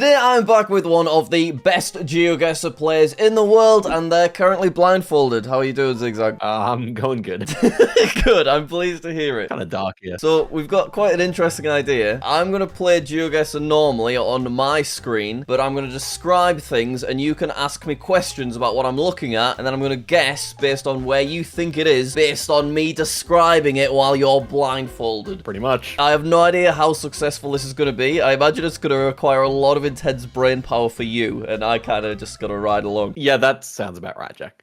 Today I'm back with one of the best GeoGuessr players in the world, and they're currently blindfolded. How are you doing, Zigzag? I'm going good. Good, I'm pleased to hear it. Kind of dark here. So we've got quite an interesting idea. I'm going to play GeoGuessr normally on my screen, but I'm going to describe things and you can ask me questions about what I'm looking at, and then I'm going to guess based on where you think it is, based on me describing it while you're blindfolded. Pretty much. I have no idea how successful this is going to be. I imagine it's going to require a lot of intense brain power for you, and I kind of just got to ride along. Yeah, that sounds about right, Jack.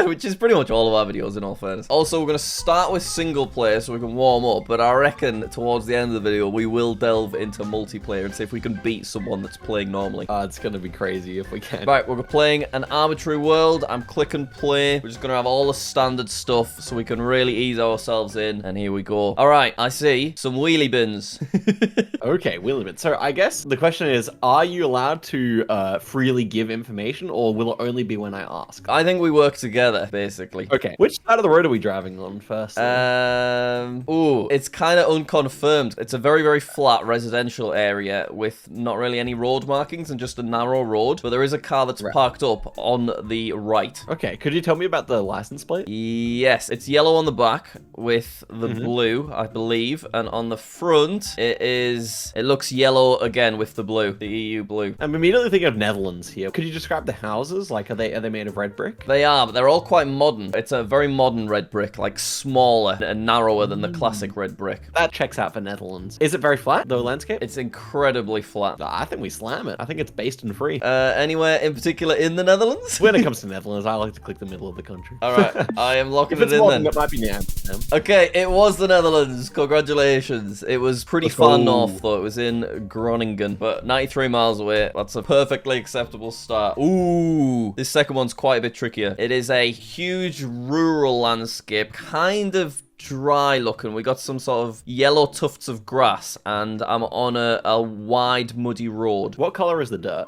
Which is pretty much all of our videos, in all fairness. Also, we're going to start with single player so we can warm up, but I reckon towards the end of the video, we will delve into multiplayer and see if we can beat someone that's playing normally. It's going to be crazy if we can. Right, we're playing an arbitrary world. I'm click and play. We're just going to have all the standard stuff so we can really ease ourselves in, and here we go. All right, I see some wheelie bins. Okay, wheelie bins. So I guess the question is, are you allowed to freely give information, or will it only be when I ask? I think we work together, basically. Okay, which side of the road are we driving on first? Ooh, it's kind of unconfirmed. It's a very, very flat residential area with not really any road markings and just a narrow road, but there is a car that's parked up on the right. Okay, could you tell me about the license plate? Yes, it's yellow on the back with the blue, I believe, and on the front, it looks yellow again with the blue, the EU blue. I'm immediately thinking of Netherlands here. Could you describe the houses? Like, are they made of red brick? They are, but they're all quite modern. It's a very modern red brick, like smaller and narrower than the classic red brick. That checks out for Netherlands. Is it very flat, the landscape? It's incredibly flat. I think we slam it. I think it's based and free. Anywhere in particular in the Netherlands? When it comes to Netherlands, I like to click the middle of the country. All right, I am locking If it it's in modern, then. it might be near Amsterdam. Okay, it was the Netherlands. Congratulations. It was pretty far north, though. It was in Groningen, but 93 miles away. That's a perfectly acceptable start. Ooh, this second one's quite a bit trickier. It is a huge rural landscape, kind of dry looking. We got some sort of yellow tufts of grass, and I'm on a wide muddy road. What color is the dirt?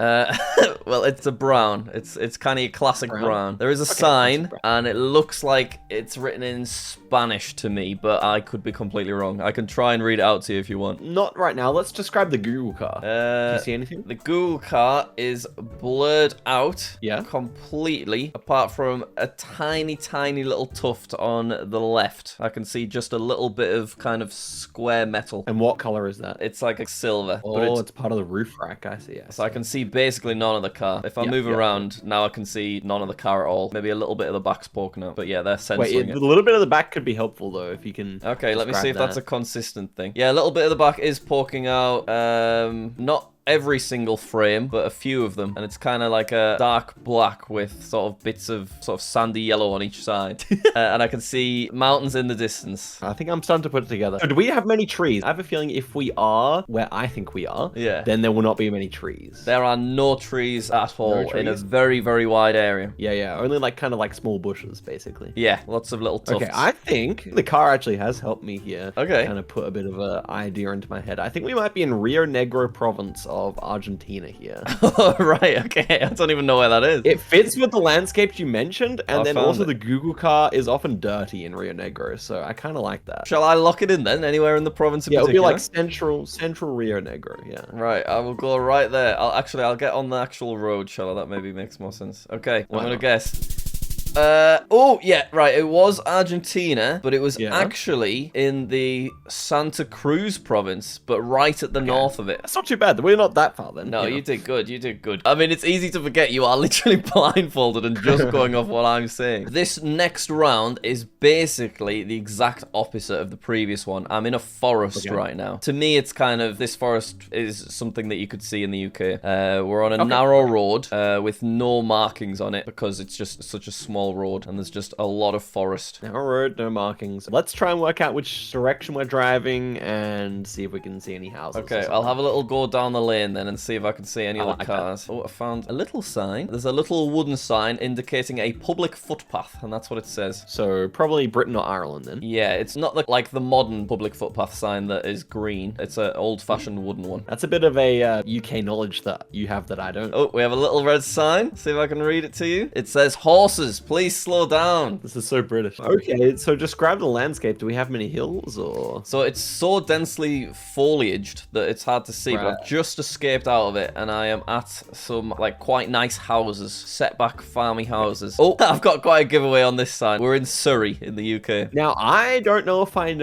Well, it's a brown. It's kind of a classic brown. There is a sign, and it looks like it's written in Spanish to me, but I could be completely wrong. I can try and read it out to you if you want. Not right now. Let's describe the Google car. Do you see anything? The Google car is blurred out completely, apart from a tiny, tiny little tuft on the left. I can see just a little bit of kind of square metal. And what color is that? It's like a silver. Oh, but it's part of the roof rack. I see. So I can see basically none of the car. If I move around, now I can see none of the car at all. Maybe a little bit of the back's poking out. But yeah, they're censoring it. A little bit of the back could be helpful, though, if you can. Okay, let me see if that's a consistent thing. Yeah, a little bit of the back is poking out. Not every single frame, but a few of them, and it's kind of like a dark black with sort of bits of sort of sandy yellow on each side. And I can see mountains in the distance. I think I'm starting to put it together. So do we have many trees? I have a feeling if we are where I think we are, then there will not be many trees. There are no trees at all in a very, very wide area. Yeah, only like kind of like small bushes, basically. Yeah, lots of little tufts. Okay, I think the car actually has helped me here. Okay. Kind of put a bit of an idea into my head. I think we might be in Rio Negro province of Argentina here. Oh, right, okay. I don't even know where that is. It fits with the landscapes you mentioned, and then also it. the Google car is often dirty in Rio Negro, so I kind of like that. Shall I lock it in then? Anywhere in the province in particular? It'll be like central Rio Negro, yeah. Right, I will go right there. I'll get on the actual road, shall I? That maybe makes more sense. Okay, I'm gonna guess. Oh, yeah, right. It was Argentina, but it was actually in the Santa Cruz province, but right at the north of it. That's not too bad. We're not that far then. No, you did good. You did good. I mean, it's easy to forget you are literally blindfolded and just going off what I'm saying. This next round is basically the exact opposite of the previous one. I'm in a forest right now. To me, it's kind of, this forest is something that you could see in the UK. We're on a narrow road with no markings on it because it's just such a small road and there's just a lot of forest. Narrow road, no markings. Let's try and work out which direction we're driving and see if we can see any houses. Okay, I'll have a little go down the lane then and see if I can see any other cars. Oh, I found a little sign. There's a little wooden sign indicating a public footpath, and that's what it says. So probably Britain or Ireland then. Yeah, it's not like the modern public footpath sign that is green. It's an old-fashioned wooden one. That's a bit of a UK knowledge that you have that I don't. Oh, we have a little red sign. See if I can read it to you. It says horses. Please slow down. This is so British. Okay, so describe the landscape. Do we have many hills or? So it's so densely foliaged that it's hard to see, but I've just escaped out of it and I am at some like quite nice houses, setback farmy houses. Oh, I've got quite a giveaway on this side. We're in Surrey in the UK. Now, I don't know if I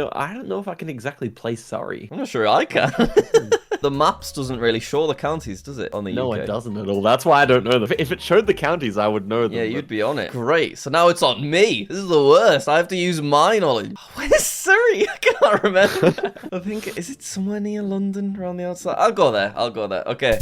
can exactly place Surrey. I'm not sure I can. The maps doesn't really show the counties, does it, on the UK? No, it doesn't at all. That's why I don't know them. If it showed the counties, I would know them. Yeah, you'd be on it. Great. So now it's on me. This is the worst. I have to use my knowledge. Where's Surrey? I can't remember. I think, is it somewhere near London, around the outside? I'll go there. Okay.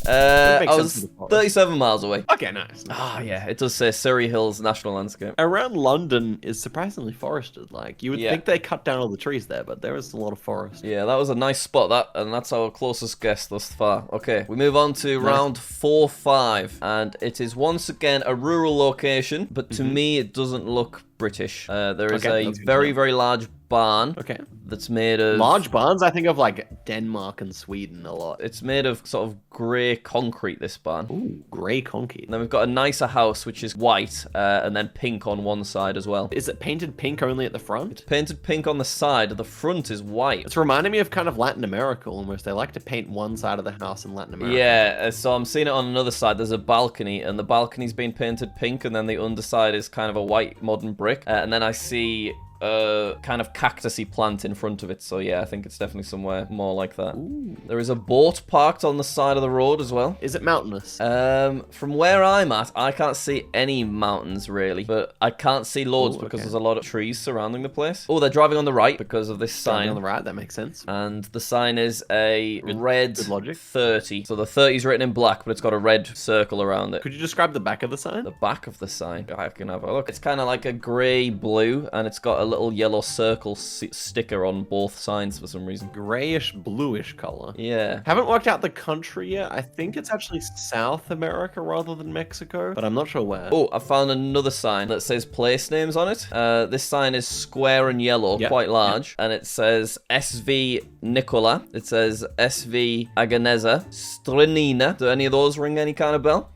I was 37 miles away. Okay, nice. Ah, yeah, it does say Surrey Hills National Landscape. Around London is surprisingly forested. Like, you would think they cut down all the trees there, but there is a lot of forest. Yeah, that was a nice spot, and that's our closest guess thus far. Okay, we move on to round 4-5, and it is once again a rural location, but to me it doesn't look British. There is a very, very large barn. Okay. That's made of... Large barns? I think of like Denmark and Sweden a lot. It's made of sort of grey concrete, this barn. Ooh, grey concrete. And then we've got a nicer house, which is white, and then pink on one side as well. Is it painted pink only at the front? It's painted pink on the side. The front is white. It's reminding me of kind of Latin America almost. They like to paint one side of the house in Latin America. Yeah, so I'm seeing it on another side. There's a balcony, and the balcony's been painted pink, and then the underside is kind of a white modern brick. And then I see kind of cactusy plant in front of it. So yeah, I think it's definitely somewhere more like that. Ooh. There is a boat parked on the side of the road as well. Is it mountainous? From where I'm at, I can't see any mountains really, but I can't see loads because there's a lot of trees surrounding the place. Oh, they're driving on the right because of this sign. Driving on the right, that makes sense. And the sign is a red good logic. 30. So the 30 is written in black, but it's got a red circle around it. Could you describe the back of the sign? The back of the sign. I can have a look. It's kind of like a grey blue, and it's got a little yellow circle sticker on both signs for some reason. Grayish bluish color. Yeah. Haven't worked out the country yet. I think it's actually South America rather than Mexico, but I'm not sure where. Oh, I found another sign that says place names on it. This sign is square and yellow, quite large, and it says SV Nicola. It says SV Aganeza, Strenina. Do any of those ring any kind of bell?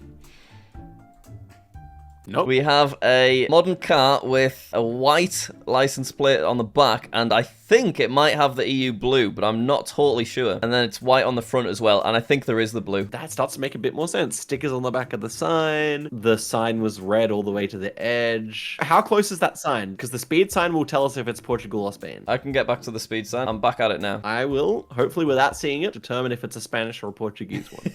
Nope. We have a modern car with a white license plate on the back, and I think it might have the EU blue, but I'm not totally sure. And then it's white on the front as well, and I think there is the blue. That starts to make a bit more sense. Stickers on the back of the sign. The sign was red all the way to the edge. How close is that sign? Because the speed sign will tell us if it's Portugal or Spain. I can get back to the speed sign. I'm back at it now. I will, hopefully without seeing it, determine if it's a Spanish or a Portuguese one.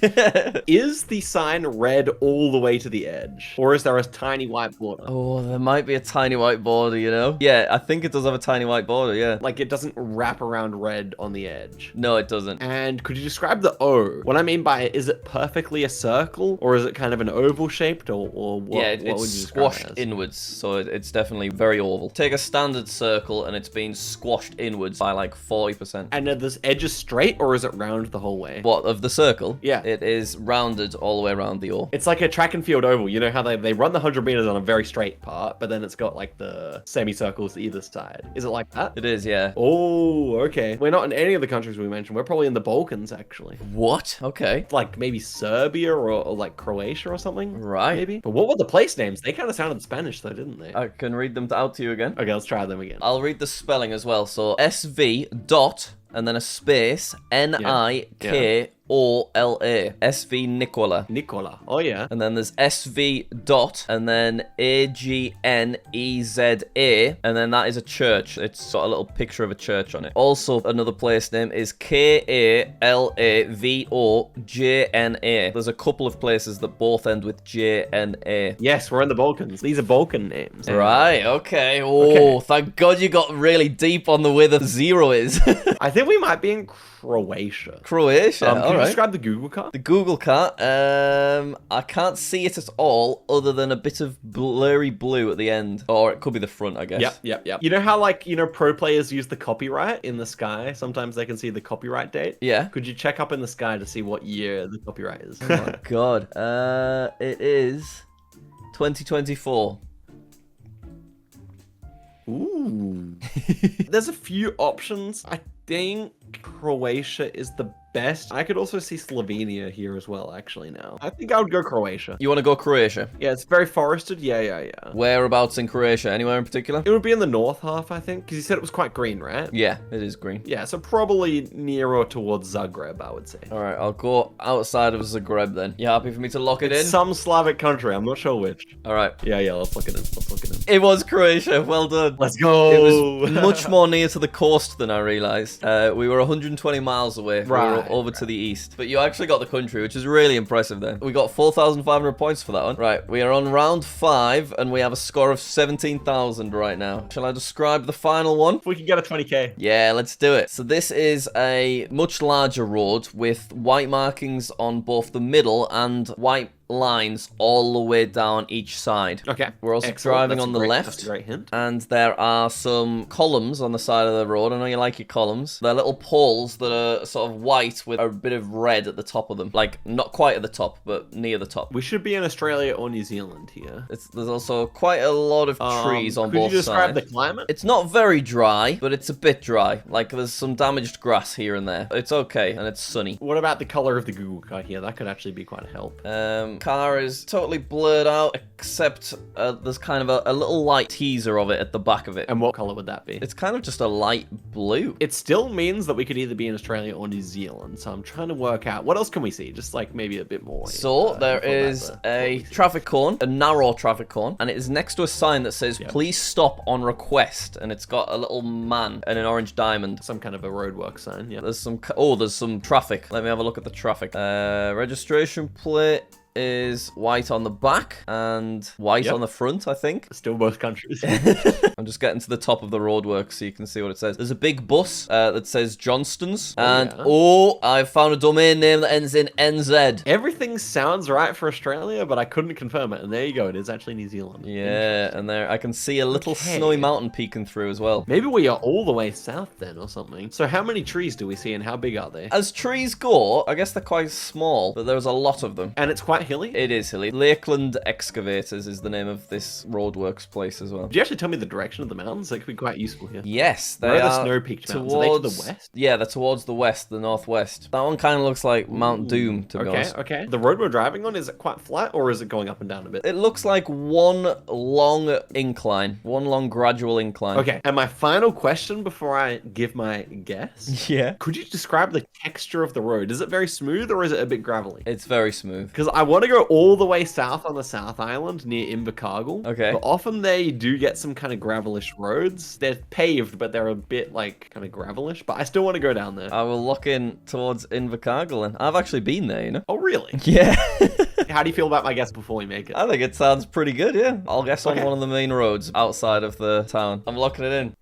Is the sign red all the way to the edge? Or is there a tiny white border? Oh, there might be a tiny white border, you know? Yeah, I think it does have a tiny white border, yeah. Like it doesn't wrap around red on the edge. No, it doesn't. And could you describe the O? What I mean by it, is it perfectly a circle? Or is it kind of an oval shaped? Or what, yeah, what would you it's describe squashed it as? inwards, so it's definitely very oval. Take a standard circle and it's been squashed inwards by like 40%. And are the edges straight or is it round the whole way? What, of the circle? Yeah. It is rounded all the way around the O. It's like a track and field oval. You know how they run the 100 meters on a very straight part, but then it's got like the semicircles either side. Is it like that? It is, yeah. Oh, okay. We're not in any of the countries we mentioned. We're probably in the Balkans, actually. What? Okay. Like maybe Serbia or like Croatia or something. Right. Maybe. But what were the place names? They kind of sounded Spanish though, didn't they? I can read them out to you again. Okay, let's try them again. I'll read the spelling as well. So SV dot and then a space Nikola. SV Nicola. Nicola. Oh yeah. And then there's SV dot and then AGNEZA and then that is a church. It's got a little picture of a church on it. Also another place name is KALAVOJNA. There's a couple of places that both end with JNA. Yes, we're in the Balkans. These are Balkan names. Right, okay. Oh, thank God you got really deep on the way the zero is. I think we might be in Croatia. Croatia, Can you alright. describe the Google card? The Google cart, I can't see it at all other than a bit of blurry blue at the end. Or it could be the front, I guess. Yep. You know how, like, pro players use the copyright in the sky? Sometimes they can see the copyright date. Yeah. Could you check up in the sky to see what year the copyright is? Oh my God. It is 2024. Ooh. There's a few options. I think Croatia is the best. I could also see Slovenia here as well, actually, now. I think I would go Croatia. You want to go Croatia? Yeah, it's very forested. Yeah. Whereabouts in Croatia? Anywhere in particular? It would be in the north half, I think, because you said it was quite green, right? Yeah, it is green. Yeah, so probably nearer towards Zagreb, I would say. All right, I'll go outside of Zagreb then. You happy for me to lock it in? Some Slavic country, I'm not sure which. All right. Yeah, let's lock it in. It was Croatia. Well done. Let's go. It was much more near to the coast than I realized. We were 120 miles away. Right, we were over to the east. But you actually got the country, which is really impressive then. We got 4,500 points for that one. Right, we are on round 5, and we have a score of 17,000 right now. Shall I describe the final one? If we can get a 20k. Yeah, let's do it. So this is a much larger road with white markings on both the middle and white lines all the way down each side. Okay. We're also driving on the left. That's a great hint. And there are some columns on the side of the road. I know you like your columns. They're little poles that are sort of white with a bit of red at the top of them. Like, not quite at the top, but near the top. We should be in Australia or New Zealand here. There's also quite a lot of trees on both sides. Could you describe the climate? It's not very dry, but it's a bit dry. Like, there's some damaged grass here and there. It's okay, and it's sunny. What about the color of the Google car here? That could actually be quite a help. Car is totally blurred out, except there's kind of a little light teaser of it at the back of it. And what color would that be? It's kind of just a light blue. It still means that we could either be in Australia or New Zealand, so I'm trying to work out what else can we see, just like maybe a bit more. So there is a traffic cone, a narrow traffic cone, and it is next to a sign that says please stop on request, and it's got a little man and an orange diamond. Some kind of a roadwork sign. Yeah, there's some traffic. Let me have a look at the traffic. Registration plate is white on the back and white on the front, I think. Still both countries. I'm just getting to the top of the roadwork so you can see what it says. There's a big bus that says Johnston's. I've found a domain name that ends in NZ. Everything sounds right for Australia, but I couldn't confirm it. And there you go. It is actually New Zealand. Yeah, and there I can see a little snowy mountain peeking through as well. Maybe we are all the way south then or something. So how many trees do we see and how big are they? As trees go, I guess they're quite small, but there's a lot of them. And it's quite hilly? It is hilly. Lakeland Excavators is the name of this roadworks place as well. Did you actually tell me the direction of the mountains? That could be quite useful here. Yes, they are are the snow-peaked mountains. Are they to the west? Yeah, they're towards the west, the northwest. That one kind of looks like Mount Doom, to be honest. Okay. The road we're driving on, is it quite flat or is it going up and down a bit? It looks like one long incline. One long gradual incline. Okay, and my final question before I give my guess. Yeah. Could you describe the texture of the road? Is it very smooth or is it a bit gravelly? It's very smooth. Because I want to go all the way south on the South Island near Invercargill. Okay. But often there you do get some kind of gravelish roads. They're paved, but they're a bit like kind of gravelish. But I still want to go down there. I will lock in towards Invercargill, and I've actually been there, you know. Oh, really? Yeah. How do you feel about my guess before we make it? I think it sounds pretty good, yeah. I'll guess on one of the main roads outside of the town. I'm locking it in.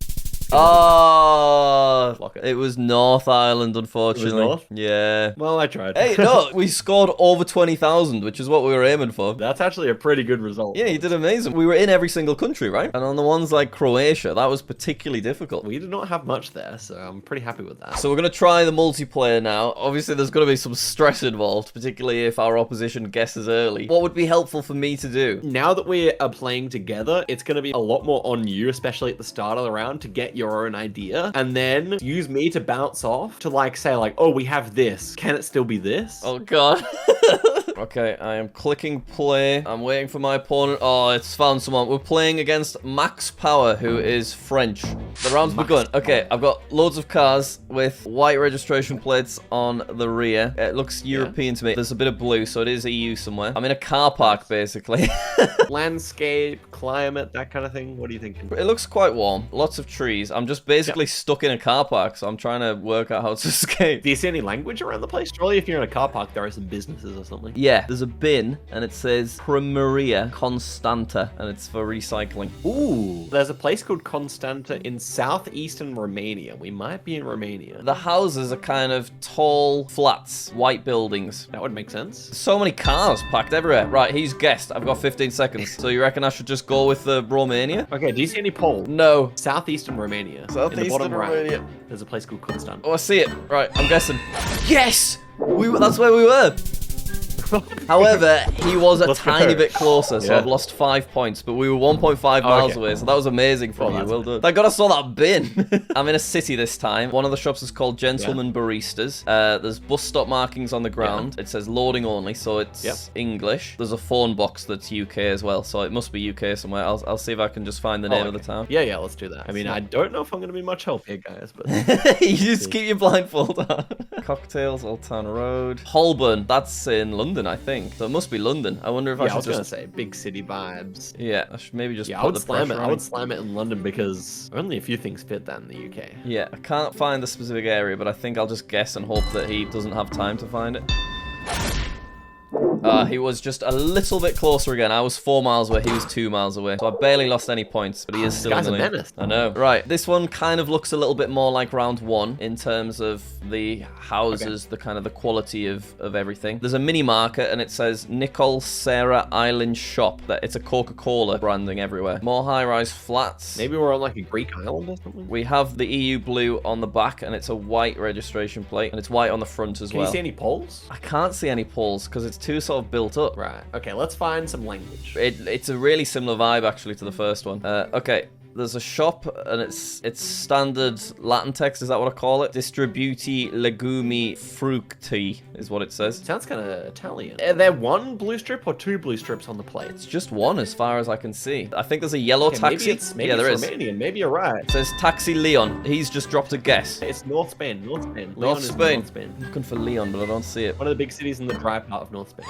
Oh, it was North Island, unfortunately. It was North? Yeah. Well, I tried. Hey, no, we scored over 20,000, which is what we were aiming for. That's actually a pretty good result. Yeah, you did amazing. We were in every single country, right? And on the ones like Croatia, that was particularly difficult. We did not have much there, so I'm pretty happy with that. So we're going to try the multiplayer now. Obviously, there's going to be some stress involved, particularly if our opposition guesses early. What would be helpful for me to do? Now that we are playing together, it's going to be a lot more on you, especially at the start of the round, to get your own idea, and then use me to bounce off to like say like, oh, we have this. Can it still be this? Oh god. Okay, I am clicking play. I'm waiting for my opponent. Oh, it's found someone. We're playing against Max Power, who is French. The round's begun. Okay, I've got loads of cars with white registration plates on the rear. It looks European to me. There's a bit of blue, so it is EU somewhere. I'm in a car park, basically. Landscape, climate, that kind of thing. What are you thinking? It looks quite warm. Lots of trees. I'm just basically stuck in a car park, so I'm trying to work out how to escape. Do you see any language around the place? Surely if you're in a car park, there are some businesses or something. Yeah, there's a bin, and it says Primaria Constanta, and it's for recycling. Ooh, there's a place called Constanta in southeastern Romania. We might be in Romania. The houses are kind of tall flats, white buildings. That would make sense. So many cars packed everywhere. Right, he's guessed. I've got 15 seconds. So you reckon I should just go with the Romania? Okay, do you see any pole? No. Southeastern Romania. Southeastern in the bottom Romania. Right, there's a place called Constanta. Oh, I see it. Right, I'm guessing. Yes! That's where we were. However, he was a Let's tiny go. bit closer, so Yeah. I've lost 5 points, but we were 1.5 miles away, so that was amazing from you. that's Well done. Thank God I saw that bin. I'm in a city this time. One of the shops is called Gentleman Baristas. There's bus stop markings on the ground. It says loading only, so it's English. There's a phone box that's UK as well, so it must be UK somewhere. I'll see if I can just find the name of the town. Yeah, let's do that. I mean, I don't know if I'm going to be much help here, guys, but... You just keep your blindfold on. Cocktails, Old Town Road. Holborn, that's in London, I think. So it must be London. I wonder if I should was just... going to say, big city vibes. Yeah, I should maybe just Yeah, I put would the slam it. pressure I on would slam it in London because only a few things fit that in the UK. Yeah, I can't find the specific area, but I think I'll just guess and hope that he doesn't have time to find it. He was just a little bit closer again. I was 4 miles away, he was 2 miles away. So I barely lost any points, but he is still in Guy's the a lead. menace. I know. Right, this one kind of looks a little bit more like round one in terms of the houses, the kind of the quality of everything. There's a mini market and it says Nicole Sarah Island Shop. That it's a Coca-Cola branding everywhere. More high-rise flats. Maybe we're on like a Greek island or something? We have the EU blue on the back and it's a white registration plate and it's white on the front as Can well. you see any poles? I can't see any poles because it's too sort of built up. Right. Okay, let's find some language. It's a really similar vibe actually to the first one. Okay, there's a shop and it's standard Latin text. Is that what I call it? Distributi legumi fructi is what it says. Sounds kind of Italian. Are there one blue strip or two blue strips on the plate? It's just one as far as I can see. I think there's a yellow Okay, taxi. Maybe There it's is. Romanian. Maybe you're right. It says Taxi Leon. He's just dropped a guess. It's North Spain. North Spain. Leon North is Spain. North Spain. I'm looking for Leon, but I don't see it. One of the big cities in the dry part of North Spain.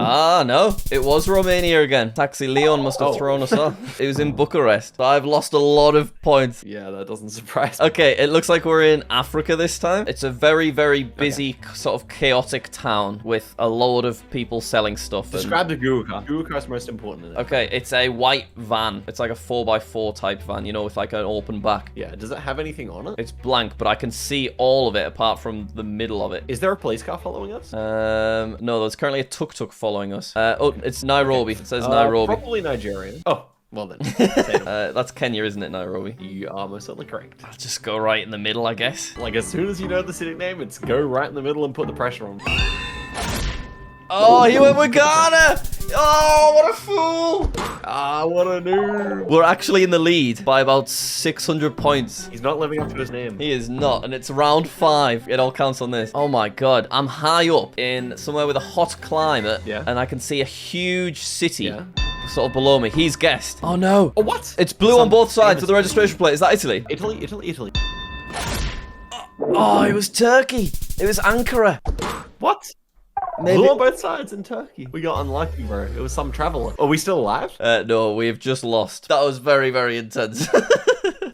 Ah, no. It was Romania again. Taxi Leon must have thrown us off. It was in Bucharest. So I've lost a lot of points. Yeah, that doesn't surprise me. Okay, it looks like we're in Africa this time. It's a very, very busy, sort of chaotic town with a load of people selling stuff. Describe the Google car. Google car is most important in it. Okay, it's a white van. It's like a 4x4 type van, you know, with like an open back. Yeah, does it have anything on it? It's blank, but I can see all of it apart from the middle of it. Is there a police car following us? No, there's currently a tuk-tuk following us. Oh, it's Nairobi. It says Nairobi. Probably Nigerian. Oh, well then. That's Kenya, isn't it, Nairobi? You are most certainly correct. I'll just go right in the middle, I guess. Like, as soon as you know the city name, it's go right in the middle and put the pressure on. Oh, he went with Ghana! Oh, what a fool! Ah, what a noob. We're actually in the lead by about 600 points. He's not living up to his name. He is not, and it's round 5. It all counts on this. Oh my god, I'm high up in somewhere with a hot climate, and I can see a huge city sort of below me. He's guessed. Oh no. Oh, what? It's blue on both sides of the registration plate. Is that Italy? Italy. Oh, it was Turkey. It was Ankara. What? Maybe. Blue on both sides in Turkey. We got unlucky, bro. It was some traveler. Are we still alive? No, we have just lost. That was very, very intense.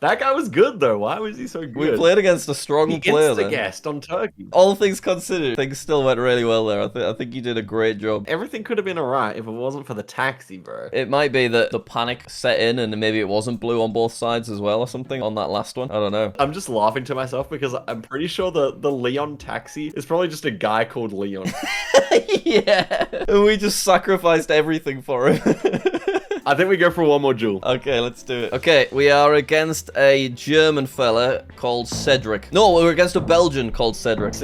That guy was good, though. Why was he so good? We played against a strong player there. Guest on Turkey. All things considered, things still went really well there. I think you did a great job. Everything could have been alright if it wasn't for the taxi, bro. It might be that the panic set in and maybe it wasn't blue on both sides as well or something on that last one. I don't know. I'm just laughing to myself because I'm pretty sure the Leon taxi is probably just a guy called Leon. Yeah. And we just sacrificed everything for him. I think we go for one more duel. Okay, let's do it. Okay, we are against a German fella called Cedric. No, we're against a Belgian called Cedric.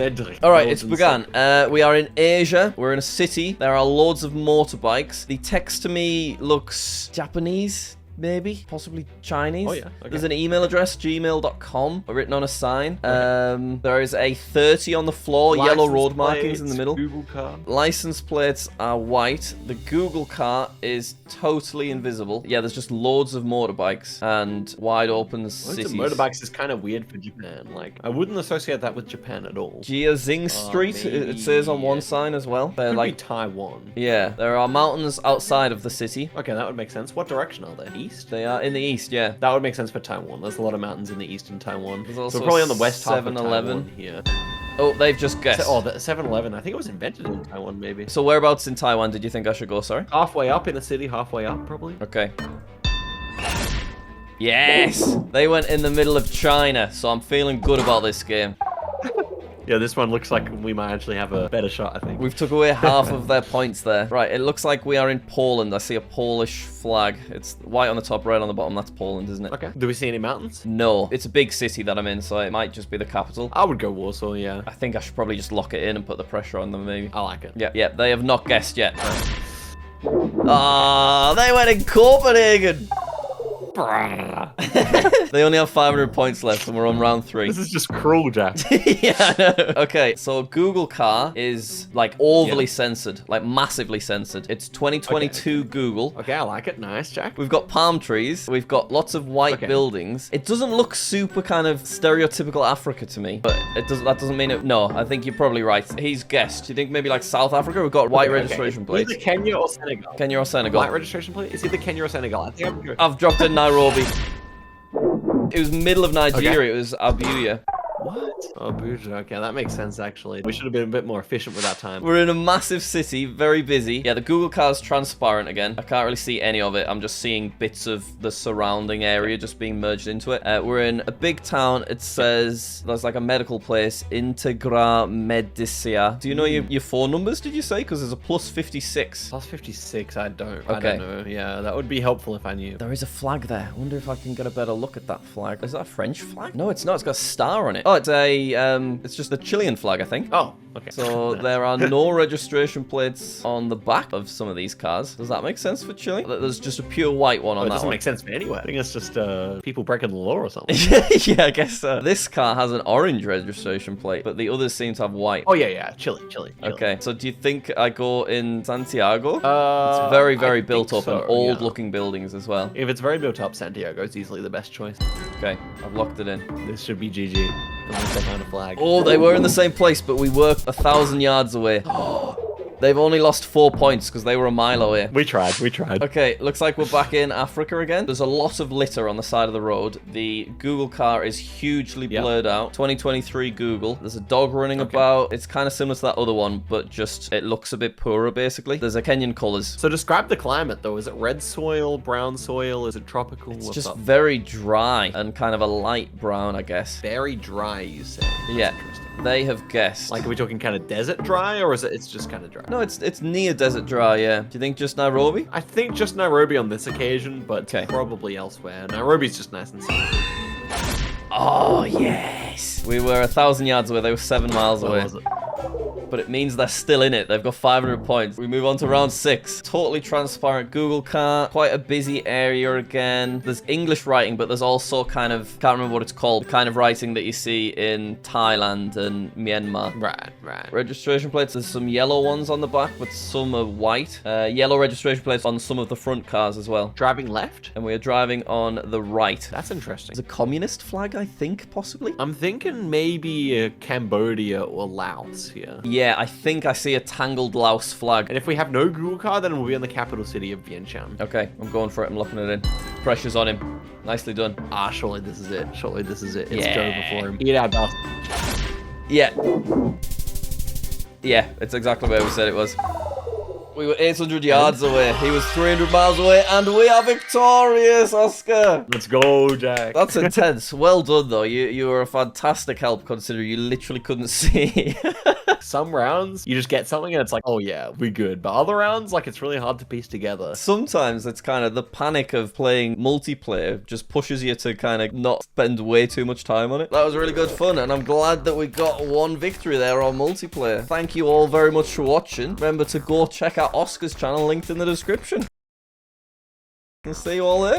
All right, it's begun. We are in Asia. We're in a city. There are loads of motorbikes. The text to me looks Japanese. Maybe, possibly Chinese. Oh, yeah. Okay. There's an email address, gmail.com, written on a sign. There is a 30 on the floor, yellow road markings in the middle. Google car. License plates are white. The Google car is totally invisible. Yeah, there's just loads of motorbikes and wide open cities. Motorbikes is kind of weird for Japan. Like, I wouldn't associate that with Japan at all. Jiazing Street, it says on one sign as well. They're Could like be Taiwan. Yeah, there are mountains outside of the city. Okay, that would make sense. What direction are they? East? They are in the east, yeah. That would make sense for Taiwan. There's a lot of mountains in the east in Taiwan. There's So also we're probably on the west half of 7-Eleven. Taiwan here. Oh, they've just guessed. Oh, the 7-Eleven. I think it was invented in Taiwan, maybe. So whereabouts in Taiwan did you think I should go, sorry? Halfway up in the city, halfway up, probably. Okay. Yes! They went in the middle of China, so I'm feeling good about this game. Yeah, this one looks like we might actually have a better shot, I think. We've took away half of their points there. Right, it looks like we are in Poland. I see a Polish flag. It's white on the top, red on the bottom. That's Poland, isn't it? Okay. Do we see any mountains? No. It's a big city that I'm in, so it might just be the capital. I would go Warsaw, yeah. I think I should probably just lock it in and put the pressure on them, maybe. I like it. Yeah, they have not guessed yet. Ah, they went in Copenhagen. They only have 500 points left and we're on round 3. This is just cruel, Jack. Yeah, I know. Okay, so Google car is like overly censored, like massively censored. It's 2022 Google. Okay, I like it. Nice, Jack. We've got palm trees. We've got lots of white buildings. It doesn't look super kind of stereotypical Africa to me, but that doesn't mean it. No, I think you're probably right. He's guessed. Do you think maybe like South Africa? We've got white registration plates. Either Kenya or Senegal. Kenya or Senegal. White registration plate? It's either Kenya or Senegal. I think I've dropped in Nairobi. It was middle of Nigeria. It was Abuja. What? Oh, Abuja. Okay, that makes sense, actually. We should have been a bit more efficient with that time. We're in a massive city, very busy. Yeah, the Google car's transparent again. I can't really see any of it. I'm just seeing bits of the surrounding area just being merged into it. We're in a big town. It says there's like a medical place, Integra Medicia. Do you know your phone numbers, did you say? Because there's a plus 56. Plus 56, I don't. Okay. I don't know. Yeah, that would be helpful if I knew. There is a flag there. I wonder if I can get a better look at that flag. Is that a French flag? No, it's not. It's got a star on it. Oh, it's just the Chilean flag, I think. Oh, okay. So there are no registration plates on the back of some of these cars. Does that make sense for Chile? There's just a pure white one on that one. It doesn't make sense for anywhere. I think it's just people breaking the law or something. Yeah, I guess so. This car has an orange registration plate, but the others seem to have white. Oh, yeah. Chile. Okay, so do you think I go in Santiago? It's very, very built up and old-looking buildings as well. If it's very built up, Santiago is easily the best choice. Okay, I've locked it in. This should be GG. Unless they found a flag. Oh, they were in the same place, but we were 1,000 yards away. They've only lost 4 points because they were a mile away. We tried. Okay, looks like we're back in Africa again. There's a lot of litter on the side of the road. The Google car is hugely blurred out. 2023 Google. There's a dog running about. It's kind of similar to that other one, but just it looks a bit poorer, basically. There's a Kenyan colors. So describe the climate, though. Is it red soil, brown soil? Is it tropical? It's just very dry and kind of a light brown, I guess. Very dry, you say? Yeah. They have guessed. Like, are we talking kind of desert dry, or is it's just kind of dry? No, it's near desert dry, yeah. Do you think just Nairobi? I think just Nairobi on this occasion, but probably elsewhere. Nairobi's just nice and sunny. Oh, yes. We were 1,000 yards away. They were 7 miles away. Was it? But it means they're still in it. They've got 500 points. We move on to round 6. Totally transparent Google car. Quite a busy area again. There's English writing, but there's also kind of, can't remember what it's called, kind of writing that you see in Thailand and Myanmar. Right. Registration plates. There's some yellow ones on the back, but some are white. Yellow registration plates on some of the front cars as well. Driving left? And we are driving on the right. That's interesting. It's a communist flag, I think, possibly. I'm thinking maybe Cambodia or Laos here. Yeah, I think I see a tangled Laos flag. And if we have no Google car, then we'll be in the capital city of Vientiane. Okay, I'm going for it. I'm locking it in. Pressure's on him. Nicely done. Ah, surely this is it. It's go before him. Eat out, boss. Yeah. Yeah, it's exactly where we said it was. We were 800 yards away. He was 300 miles away, and we are victorious, Oscar. Let's go, Jack. That's intense. Well done, though. You were a fantastic help, considering you literally couldn't see. Some rounds, you just get something and it's like, oh yeah, we good. But other rounds, like, it's really hard to piece together. Sometimes it's kind of the panic of playing multiplayer just pushes you to kind of not spend way too much time on it. That was really good fun, and I'm glad that we got one victory there on multiplayer. Thank you all very much for watching. Remember to go check out Oscar's channel linked in the description. And see you all there.